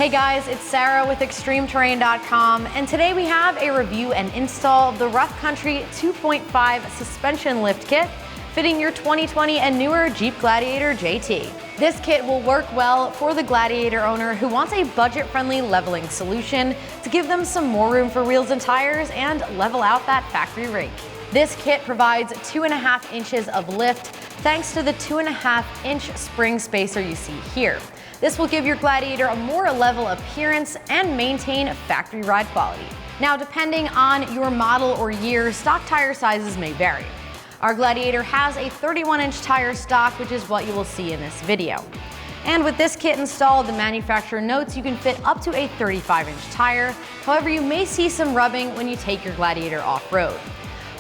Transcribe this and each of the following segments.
Hey guys, it's Sarah with ExtremeTerrain.com, and today we have a review and install of the Rough Country 2.5 suspension lift kit fitting your 2020 and newer Jeep Gladiator JT. This kit will work well for the Gladiator owner who wants a budget-friendly leveling solution to give them some more room for wheels and tires and level out that factory rake. This kit provides 2.5 inches of lift thanks to the 2.5-inch spring spacer you see here. This will give your Gladiator a more level appearance and maintain factory ride quality. Now, depending on your model or year, stock tire sizes may vary. Our Gladiator has a 31-inch tire stock, which is what you will see in this video. And with this kit installed, the manufacturer notes you can fit up to a 35-inch tire. However, you may see some rubbing when you take your Gladiator off-road.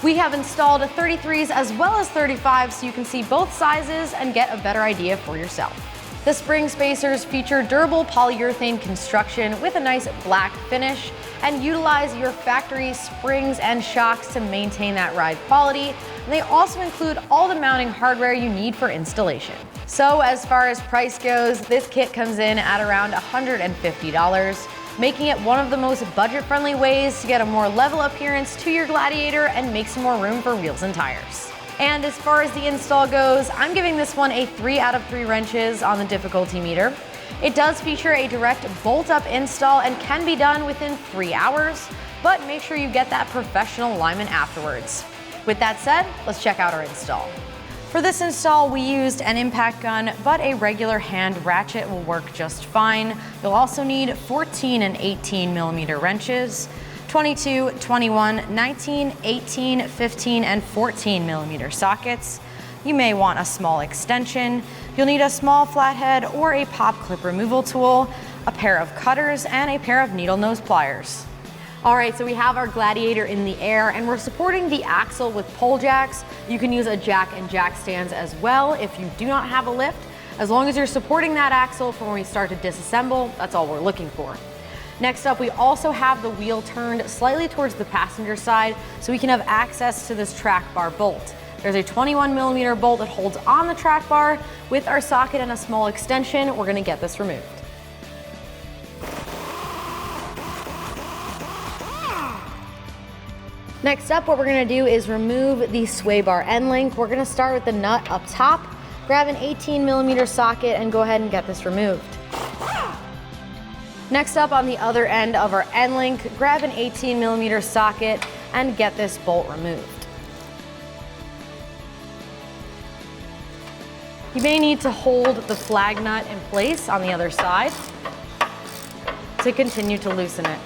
We have installed 33s as well as 35s so you can see both sizes and get a better idea for yourself. The spring spacers feature durable polyurethane construction with a nice black finish and utilize your factory springs and shocks to maintain that ride quality. And they also include all the mounting hardware you need for installation. So as far as price goes, this kit comes in at around $150, making it one of the most budget-friendly ways to get a more level appearance to your Gladiator and make some more room for wheels and tires. And as far as the install goes, I'm giving this one a 3 out of 3 wrenches on the difficulty meter. It does feature a direct bolt-up install and can be done within 3 hours, but make sure you get that professional alignment afterwards. With that said, let's check out our install. For this install, we used an impact gun, but a regular hand ratchet will work just fine. You'll also need 14 and 18 millimeter wrenches, 22, 21, 19, 18, 15, and 14 millimeter sockets. You may want a small extension. You'll need a small flathead or a pop clip removal tool, a pair of cutters, and a pair of needle nose pliers. All right, so we have our Gladiator in the air and we're supporting the axle with pole jacks. You can use a jack and jack stands as well if you do not have a lift. As long as you're supporting that axle for when we start to disassemble, that's all we're looking for. Next up, we also have the wheel turned slightly towards the passenger side so we can have access to this track bar bolt. There's a 21 millimeter bolt that holds on the track bar. With our socket and a small extension, we're gonna get this removed. Next up, what we're gonna do is remove the sway bar end link. We're gonna start with the nut up top, grab an 18 millimeter socket and go ahead and get this removed. Next up, on the other end of our end link, grab an 18 millimeter socket and get this bolt removed. You may need to hold the flag nut in place on the other side to continue to loosen it.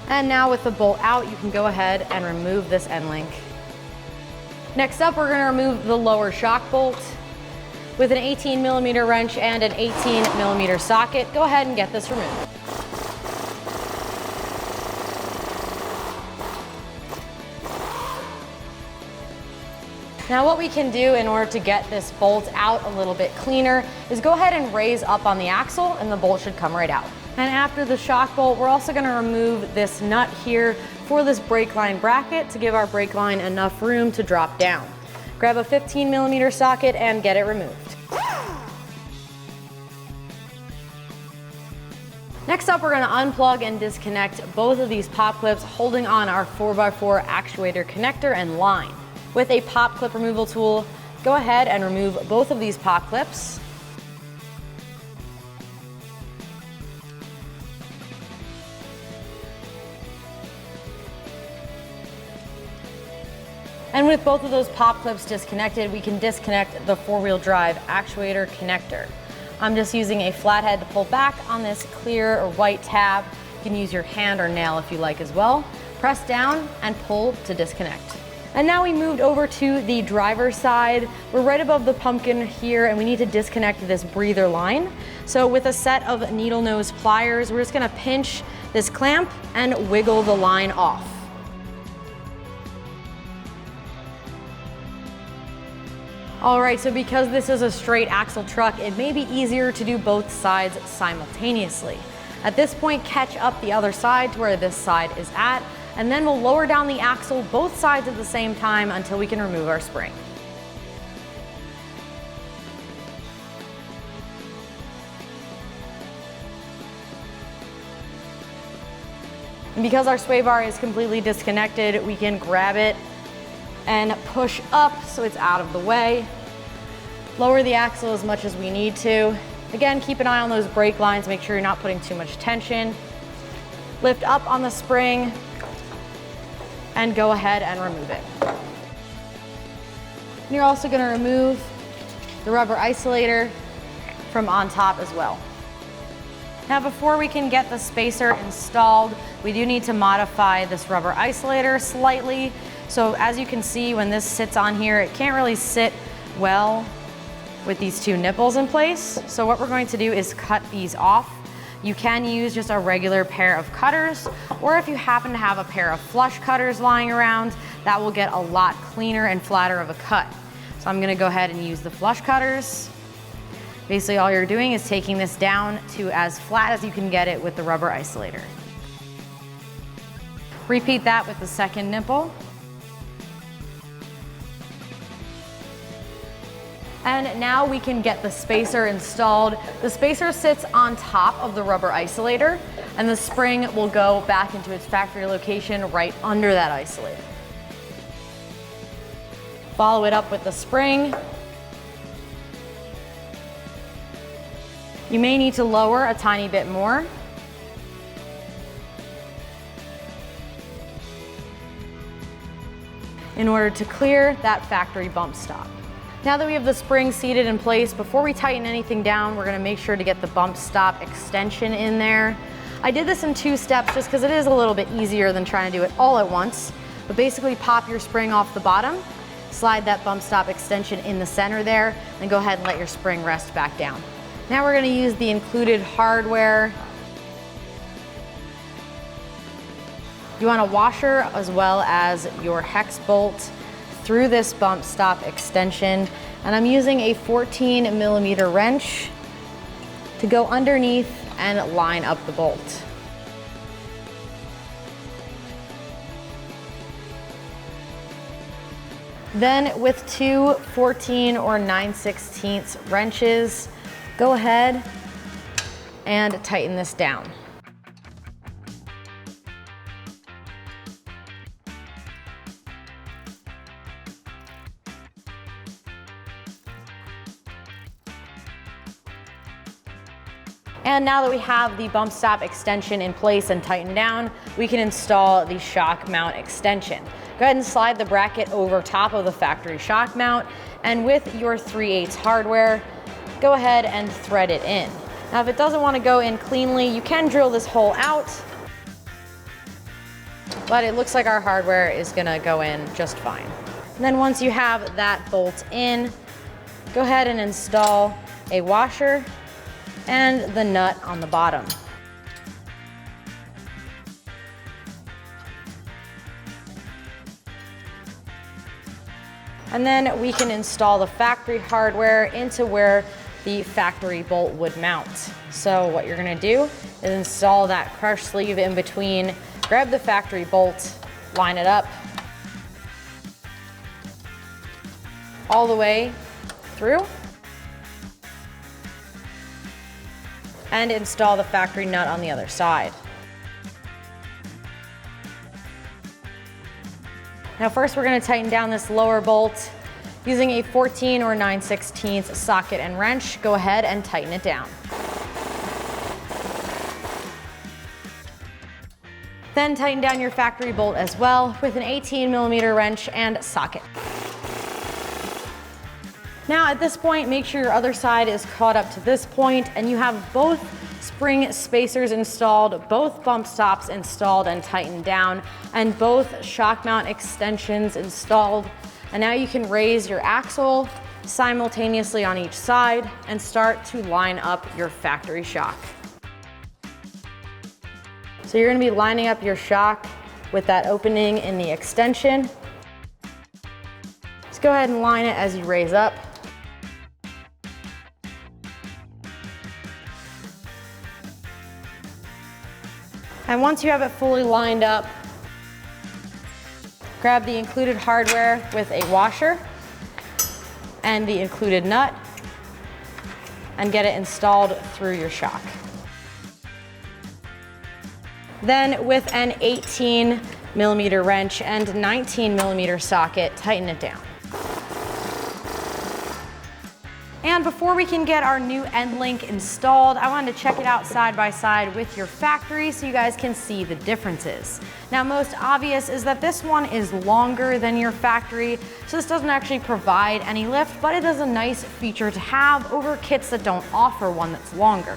And now with the bolt out, you can go ahead and remove this end link. Next up, we're gonna remove the lower shock bolt. With an 18 millimeter wrench and an 18 millimeter socket, go ahead and get this removed. Now what we can do in order to get this bolt out a little bit cleaner is go ahead and raise up on the axle and the bolt should come right out. And after the shock bolt, we're also gonna remove this nut here for this brake line bracket to give our brake line enough room to drop down. Grab a 15 millimeter socket and get it removed. Next up, we're gonna unplug and disconnect both of these pop clips holding on our 4x4 actuator connector and line. With a pop clip removal tool, go ahead and remove both of these pop clips. And with both of those pop clips disconnected, we can disconnect the 4-wheel drive actuator connector. I'm just using a flathead to pull back on this clear or white tab. You can use your hand or nail if you like as well. Press down and pull to disconnect. And now we moved over to the driver's side. We're right above the pumpkin here and we need to disconnect this breather line. So with a set of needle nose pliers, we're just gonna pinch this clamp and wiggle the line off. All right, so because this is a straight axle truck, it may be easier to do both sides simultaneously. At this point, catch up the other side to where this side is at, and then we'll lower down the axle both sides at the same time until we can remove our spring. And because our sway bar is completely disconnected, we can grab it and push up so it's out of the way. Lower the axle as much as we need to. Again, keep an eye on those brake lines, make sure you're not putting too much tension. Lift up on the spring and go ahead and remove it. And you're also gonna remove the rubber isolator from on top as well. Now, before we can get the spacer installed, we do need to modify this rubber isolator slightly. So as you can see, when this sits on here, it can't really sit well with these two nipples in place. So what we're going to do is cut these off. You can use just a regular pair of cutters, or if you happen to have a pair of flush cutters lying around, that will get a lot cleaner and flatter of a cut. So I'm gonna go ahead and use the flush cutters. Basically, all you're doing is taking this down to as flat as you can get it with the rubber isolator. Repeat that with the second nipple. And now we can get the spacer installed. The spacer sits on top of the rubber isolator, and the spring will go back into its factory location right under that isolator. Follow it up with the spring. You may need to lower a tiny bit more. In order to clear that factory bump stop. Now that we have the spring seated in place, before we tighten anything down, we're gonna make sure to get the bump stop extension in there. I did this in 2 steps just because it is a little bit easier than trying to do it all at once. But basically pop your spring off the bottom, slide that bump stop extension in the center there, and go ahead and let your spring rest back down. Now we're gonna use the included hardware. You want a washer as well as your hex bolt through this bump stop extension. And I'm using a 14mm wrench to go underneath and line up the bolt. Then with 2 14 or 9/16 wrenches, go ahead and tighten this down. And now that we have the bump stop extension in place and tightened down, we can install the shock mount extension. Go ahead and slide the bracket over top of the factory shock mount, and with your 3/8 hardware, go ahead and thread it in. Now, if it doesn't want to go in cleanly, you can drill this hole out, but it looks like our hardware is gonna go in just fine. And then once you have that bolt in, go ahead and install a washer and the nut on the bottom. And then we can install the factory hardware into where the factory bolt would mount. So what you're gonna do is install that crush sleeve in between, grab the factory bolt, line it up all the way through, and install the factory nut on the other side. Now first we're gonna tighten down this lower bolt using a 14 or 9/16 socket and wrench. Go ahead and tighten it down. Then tighten down your factory bolt as well with an 18mm wrench and socket. Now at this point, make sure your other side is caught up to this point and you have both spring spacers installed, both bump stops installed and tightened down, and both shock mount extensions installed. And now you can raise your axle simultaneously on each side and start to line up your factory shock. So you're gonna be lining up your shock with that opening in the extension. Just go ahead and line it as you raise up. And once you have it fully lined up, Grab the included hardware with a washer and the included nut and get it installed through your shock. Then with an 18mm wrench and 19mm socket, tighten it down. And before we can get our new end link installed, I wanted to check it out side by side with your factory so you guys can see the differences. Now, most obvious is that this one is longer than your factory, so this doesn't actually provide any lift, but it is a nice feature to have over kits that don't offer one that's longer.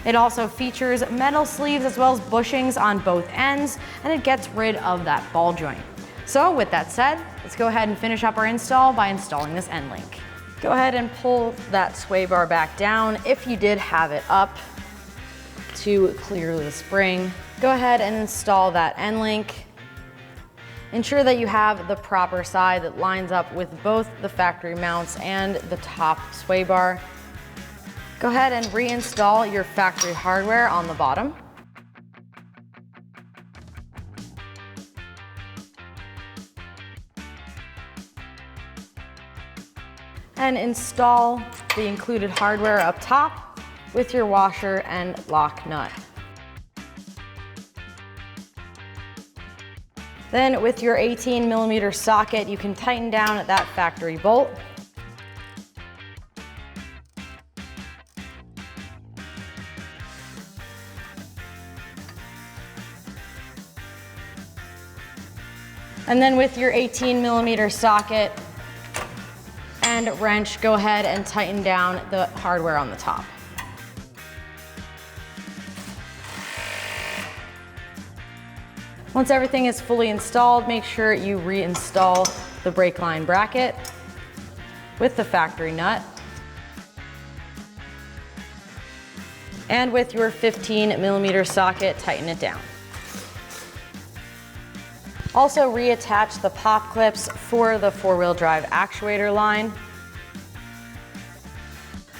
It also features metal sleeves as well as bushings on both ends, and it gets rid of that ball joint. So with that said, let's go ahead and finish up our install by installing this end link. Go ahead and pull that sway bar back down if you did have it up to clear the spring. Go ahead and install that end link. Ensure that you have the proper side that lines up with both the factory mounts and the top sway bar. Go ahead and reinstall your factory hardware on the bottom. And install the included hardware up top with your washer and lock nut. Then with your 18mm socket, you can tighten down that factory bolt. And then with your 18mm socket and wrench, go ahead and tighten down the hardware on the top. Once everything is fully installed, make sure you reinstall the brake line bracket with the factory nut. And with your 15mm socket, tighten it down. Also reattach the pop clips for the four-wheel drive actuator line.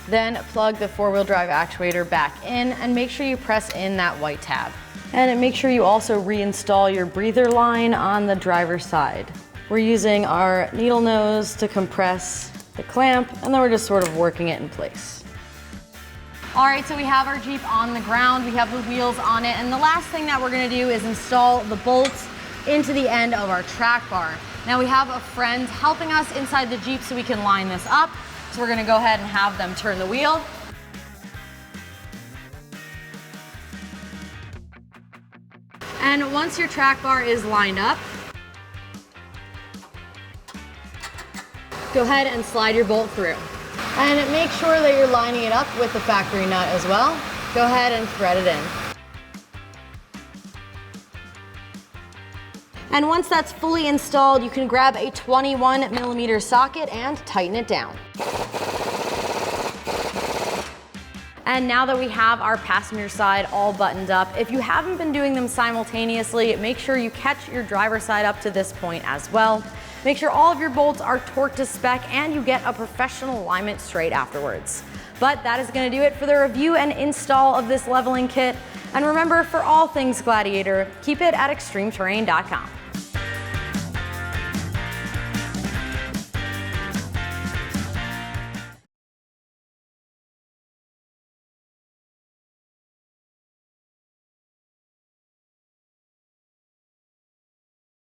Then plug the four-wheel drive actuator back in and make sure you press in that white tab. And make sure you also reinstall your breather line on the driver's side. We're using our needle nose to compress the clamp, and then we're just sort of working it in place. All right, so we have our Jeep on the ground, we have the wheels on it, and the last thing that we're gonna do is install the bolts into the end of our track bar. Now we have a friend helping us inside the Jeep so we can line this up. So we're gonna go ahead and have them turn the wheel. And once your track bar is lined up, go ahead and slide your bolt through. And make sure that you're lining it up with the factory nut as well. Go ahead and thread it in. And once that's fully installed, you can grab a 21mm socket and tighten it down. And now that we have our passenger side all buttoned up, if you haven't been doing them simultaneously, make sure you catch your driver's side up to this point as well. Make sure all of your bolts are torqued to spec and you get a professional alignment straight afterwards. But that is gonna do it for the review and install of this leveling kit. And remember, for all things Gladiator, keep it at extremeterrain.com.